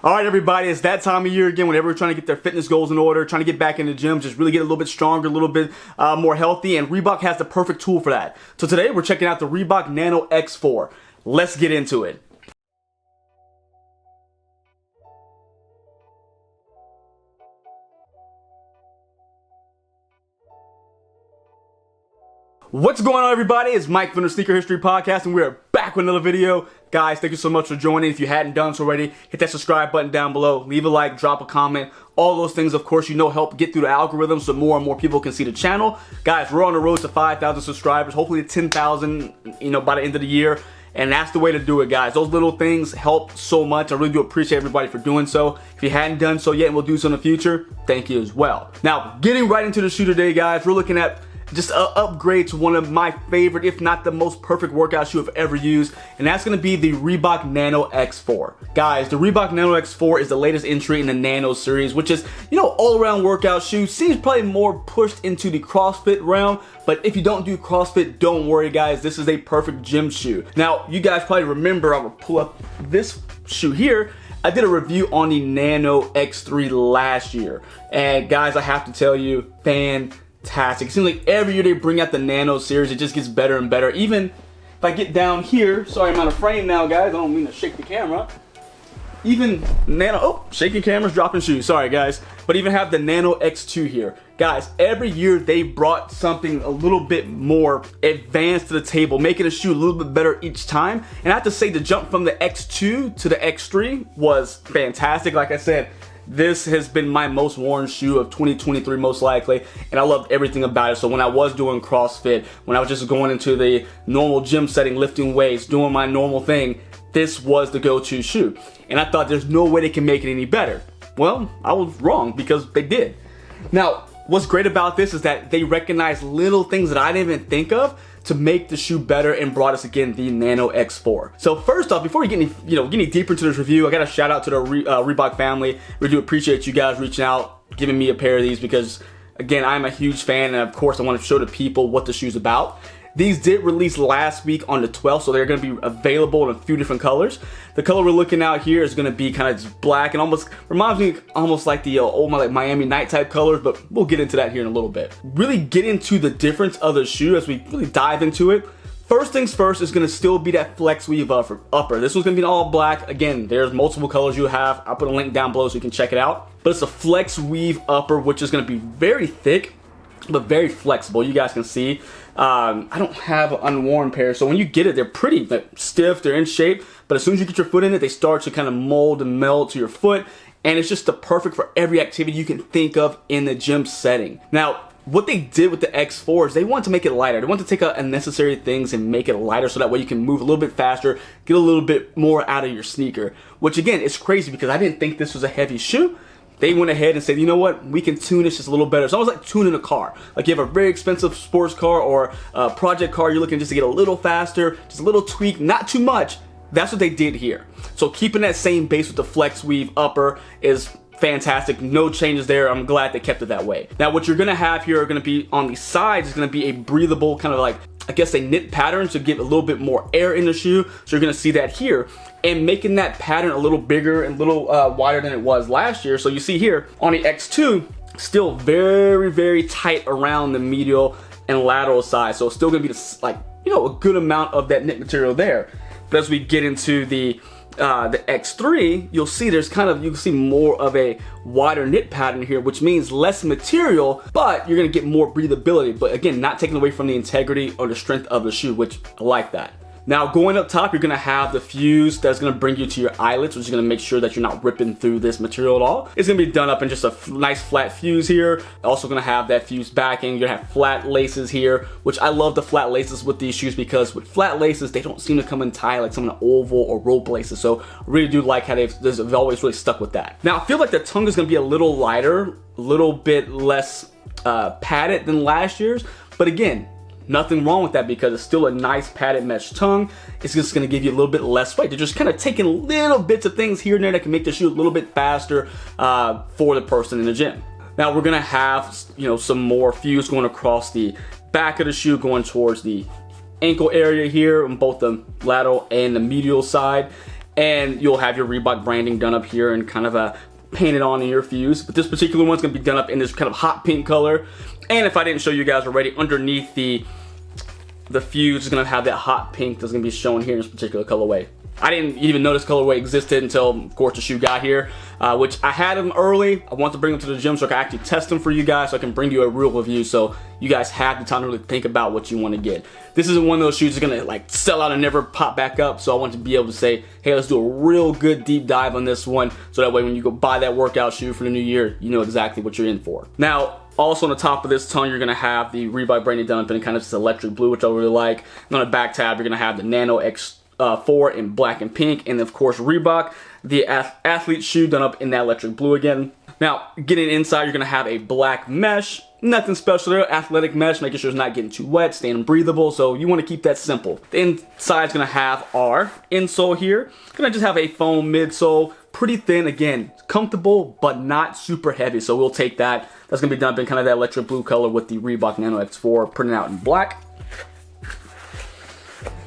All right, everybody, it's that time of year again when everyone's trying to get their fitness goals in order, trying to get back in the gym, just really get a little bit stronger, a little bit more healthy, and Reebok has the perfect tool for that. So today we're checking out the Reebok Nano X4. Let's get into it. What's going on, everybody? It's Mike from the Sneaker History Podcast, and we're back with another video. Guys, thank you so much for joining. If you hadn't done so already, hit that subscribe button down below. Leave a like, drop a comment. All those things, of course, help get through the algorithm so more and more people can see the channel. Guys, we're on the road to 5,000 subscribers, hopefully to 10,000, by the end of the year. And that's the way to do it, guys. Those little things help so much. I really do appreciate everybody for doing so. If you hadn't done so yet and will do so in the future, thank you as well. Now, getting right into the shoe today, guys, we're looking at just an upgrade to one of my favorite, if not the most perfect workout shoe I've ever used, and that's going to be the Reebok Nano X4. Guys, the Reebok Nano X4 is the latest entry in the Nano series, which is, all-around workout shoe. Seems probably more pushed into the CrossFit realm, but if you don't do CrossFit, don't worry, guys. This is a perfect gym shoe. Now, you guys probably remember, I'm going to pull up this shoe here. I did a review on the Nano X3 last year, and guys, I have to tell you, fantastic. It seems like every year they bring out the Nano series, it just gets better and better. Even if I get down here, sorry, I'm out of frame now, guys. I don't mean to shake the camera. Even Nano, shaking cameras, dropping shoes, sorry guys. But even have the Nano X2 here. Guys, every year they brought something a little bit more advanced to the table, making a shoe a little bit better each time. And I have to say, the jump from the X2 to the X3 was fantastic. Like I said, this has been my most worn shoe of 2023 most likely, and I loved everything about it. So when I was doing CrossFit, when I was just going into the normal gym setting, lifting weights, doing my normal thing, this was the go-to shoe. And I thought there's no way they can make it any better. Well, I was wrong because they did. Now, what's great about this is that they recognize little things that I didn't even think of to make the shoe better and brought us again the Nano X4. So first off, before we get any deeper into this review, I got to shout out to the Reebok family. We do appreciate you guys reaching out, giving me a pair of these because, again, I'm a huge fan, and of course I want to show the people what the shoe's about. These did release last week on the 12th, so they're going to be available in a few different colors. The color we're looking at here is going to be kind of just black and almost reminds me almost like the old Miami Night type colors, but we'll get into that here in a little bit. Really get into the difference of the shoe as we really dive into it. First things first is going to still be that flex weave upper. This one's going to be all black. Again, there's multiple colors you have. I'll put a link down below so you can check it out. But it's a flex weave upper, which is going to be very thick, but very flexible. You guys can see. I don't have an unworn pair, so when you get it, they're pretty stiff, they're in shape, but as soon as you get your foot in it, they start to kind of mold and meld to your foot, and it's just the perfect for every activity you can think of in the gym setting. Now, what they did with the X4 is they wanted to make it lighter. They wanted to take out unnecessary things and make it lighter so that way you can move a little bit faster, get a little bit more out of your sneaker, which again, is crazy because I didn't think this was a heavy shoe. They went ahead and said, you know what, we can tune this just a little better. It's almost like tuning a car. Like you have a very expensive sports car or a project car, you're looking just to get a little faster, just a little tweak, not too much. That's what they did here. So keeping that same base with the flex weave upper is fantastic. No changes there. I'm glad they kept it that way. Now what you're gonna have here are gonna be on the sides is gonna be a breathable kind of like, I guess, a knit pattern to give a little bit more air in the shoe. So you're gonna see that here, and making that pattern a little bigger and a little wider than it was last year. So you see here on the X2, still very, very tight around the medial and lateral side. So it's still gonna be a good amount of that knit material there. But as we get into the X3, you'll see you can see more of a wider knit pattern here, which means less material, but you're gonna get more breathability. But again, not taking away from the integrity or the strength of the shoe, which I like that. Now going up top, you're gonna have the fuse that's gonna bring you to your eyelets, which is gonna make sure that you're not ripping through this material at all. It's gonna be done up in just a nice flat fuse here. Also gonna have that fuse backing. You're gonna have flat laces here, which I love the flat laces with these shoes because with flat laces, they don't seem to come in tight like some of the oval or rope laces. So I really do like how they've always really stuck with that. Now I feel like the tongue is gonna be a little lighter, a little bit less padded than last year's, but again, nothing wrong with that because it's still a nice padded mesh tongue. It's just gonna give you a little bit less weight. They're just kind of taking little bits of things here and there that can make the shoe a little bit faster for the person in the gym. Now we're gonna have some more fuse going across the back of the shoe, going towards the ankle area here on both the lateral and the medial side. and you'll have your Reebok branding done up here and kind of painted on in your fuse. But this particular one's gonna be done up in this kind of hot pink color. And if I didn't show you guys already, underneath the fuse is gonna have that hot pink that's gonna be shown here in this particular colorway. I didn't even know this colorway existed until, of course, the shoe got here, which I had them early. I want to bring them to the gym so I can actually test them for you guys, so I can bring you a real review so you guys have the time to really think about what you want to get. This isn't one of those shoes that's gonna like sell out and never pop back up, so I want to be able to say, hey, let's do a real good deep dive on this one, so that way when you go buy that workout shoe for the new year, you know exactly what you're in for. Now, also on the top of this tongue, you're gonna have the Reebok branding done up in kind of this electric blue, which I really like. And on the back tab, you're gonna have the Nano X4 in black and pink, and of course Reebok, the athlete shoe done up in that electric blue again. Now, getting inside, you're gonna have a black mesh. Nothing special there, athletic mesh, making sure it's not getting too wet, staying breathable, so you wanna keep that simple. The inside's gonna have our insole here. Gonna just have a foam midsole, pretty thin, again, comfortable, but not super heavy, so we'll take that. That's gonna be done in kind of that electric blue color with the Reebok Nano X4 printed out in black.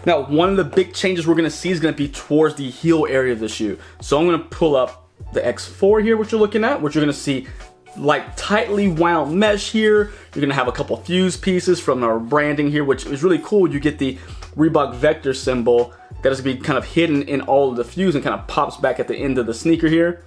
Now, one of the big changes we're gonna see is gonna be towards the heel area of the shoe. So I'm gonna pull up the X4 here, which you're looking at, which you're gonna see like tightly wound mesh here. You're gonna have a couple fuse pieces from our branding here, which is really cool. You get the Reebok vector symbol that is gonna be kind of hidden in all of the fuse and kind of pops back at the end of the sneaker here.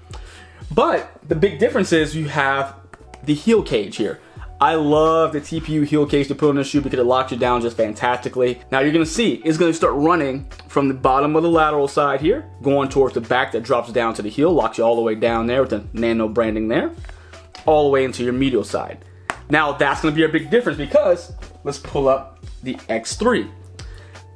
But the big difference is you have the heel cage here. I love the TPU heel cage to put on this shoe because it locks you down just fantastically. Now you're gonna see it's gonna start running from the bottom of the lateral side here, going towards the back that drops down to the heel, locks you all the way down there with the Nano branding there, all the way into your medial side. Now that's gonna be a big difference because let's pull up the X3.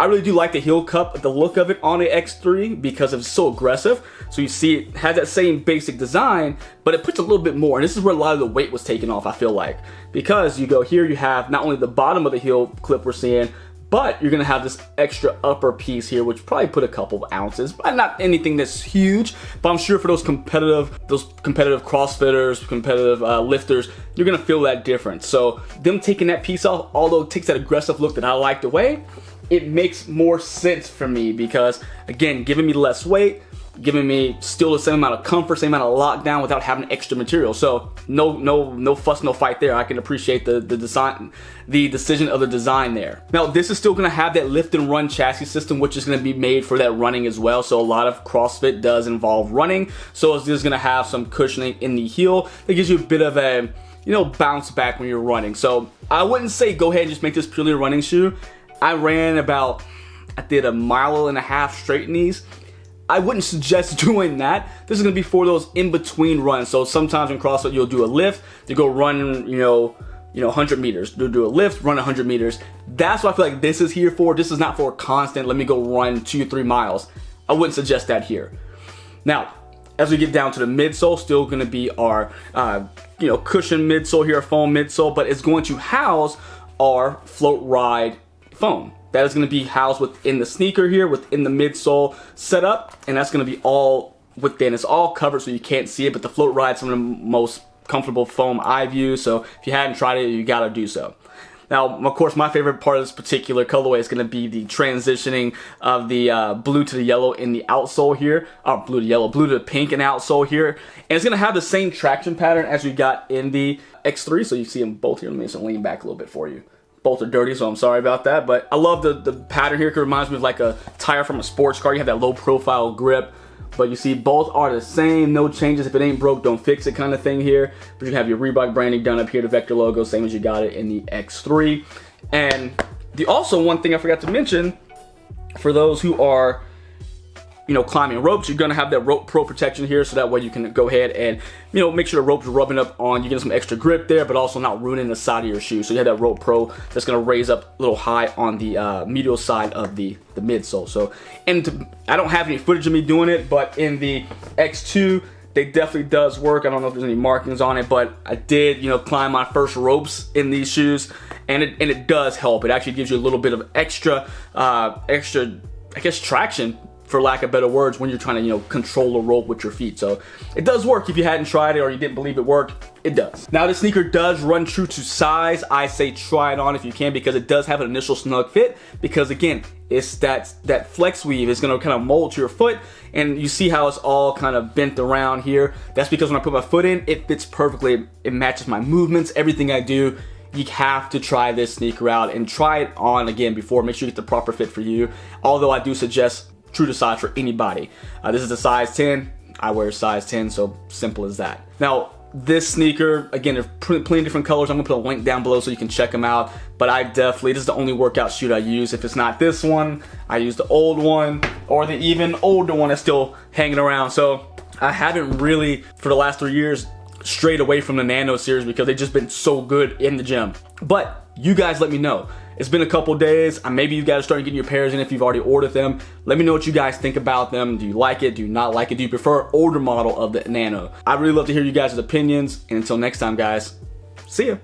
I really do like the heel cup, the look of it on the X3 because it's so aggressive. So you see it has that same basic design, but it puts a little bit more. And this is where a lot of the weight was taken off, I feel like. Because you go here, you have not only the bottom of the heel clip we're seeing, but you're gonna have this extra upper piece here, which probably put a couple of ounces, but not anything that's huge. But I'm sure for those competitive CrossFitters, competitive lifters, you're gonna feel that difference. So them taking that piece off, although it takes that aggressive look that I like away, it makes more sense for me because, again, giving me less weight, giving me still the same amount of comfort, same amount of lockdown without having extra material. So no fuss, no fight there. I can appreciate the design, the decision of the design there. Now this is still gonna have that lift and run chassis system, which is gonna be made for that running as well. So a lot of CrossFit does involve running. So it's just gonna have some cushioning in the heel that gives you a bit of a, bounce back when you're running. So I wouldn't say go ahead and just make this purely a running shoe. I did a mile and a half straight in these. I wouldn't suggest doing that. This is gonna be for those in-between runs. So sometimes in CrossFit, you'll do a lift, you go run, 100 meters. You'll do a lift, run 100 meters. That's what I feel like this is here for. This is not for constant, let me go run 2 or 3 miles. I wouldn't suggest that here. Now, as we get down to the midsole, still gonna be our, cushion midsole here, foam midsole, but it's going to house our float ride foam. That is going to be housed within the sneaker here, within the midsole setup, and that's going to be all within. It's all covered so you can't see it, but the float ride's some of the most comfortable foam I've used, so if you hadn't tried it, you got to do so. Now, of course, my favorite part of this particular colorway is going to be the transitioning of the blue to the yellow in the outsole here, blue to yellow, blue to the pink in the outsole here, and it's going to have the same traction pattern as we got in the X3, so you see them both here. Let me just lean back a little bit for you. Both are dirty, so I'm sorry about that, but I love the pattern here. It reminds me of like a tire from a sports car. You have that low profile grip, but you see both are the same, no changes. If it ain't broke, don't fix it kind of thing here. But you have your Reebok branding done up here, the vector logo, same as you got it in the X3. And also one thing I forgot to mention, for those who are climbing ropes, you're gonna have that rope pro protection here, so that way you can go ahead and make sure the rope's rubbing up on, you get some extra grip there, but also not ruining the side of your shoe. So you have that rope pro that's gonna raise up a little high on the medial side of the midsole. So, I don't have any footage of me doing it, but in the X2, it definitely does work. I don't know if there's any markings on it, but I did, climb my first ropes in these shoes, and it does help. It actually gives you a little bit of extra, I guess, traction for lack of better words, when you're trying to, you know, control a rope with your feet. So it does work. If you hadn't tried it or you didn't believe it worked, it does. Now this sneaker does run true to size. I say try it on if you can, because it does have an initial snug fit, because again, it's that flex weave is gonna kind of mold to your foot, and you see how it's all kind of bent around here. That's because when I put my foot in, it fits perfectly. It matches my movements, everything I do. You have to try this sneaker out and try it on again before. Make sure you get the proper fit for you. Although I do suggest true to size for anybody. This is a size 10. I wear a size 10, so simple as that. Now, this sneaker, again, there's plenty of different colors. I'm gonna put a link down below so you can check them out. But I definitely, this is the only workout shoe I use. If it's not this one, I use the old one, or the even older one that's still hanging around. So I haven't really, for the last 3 years, strayed away from the Nano series because they've just been so good in the gym. But you guys let me know. It's been a couple days. Maybe you guys are starting getting your pairs in if you've already ordered them. Let me know what you guys think about them. Do you like it? Do you not like it? Do you prefer an older model of the Nano? I'd really love to hear you guys' opinions. And until next time, guys, see ya.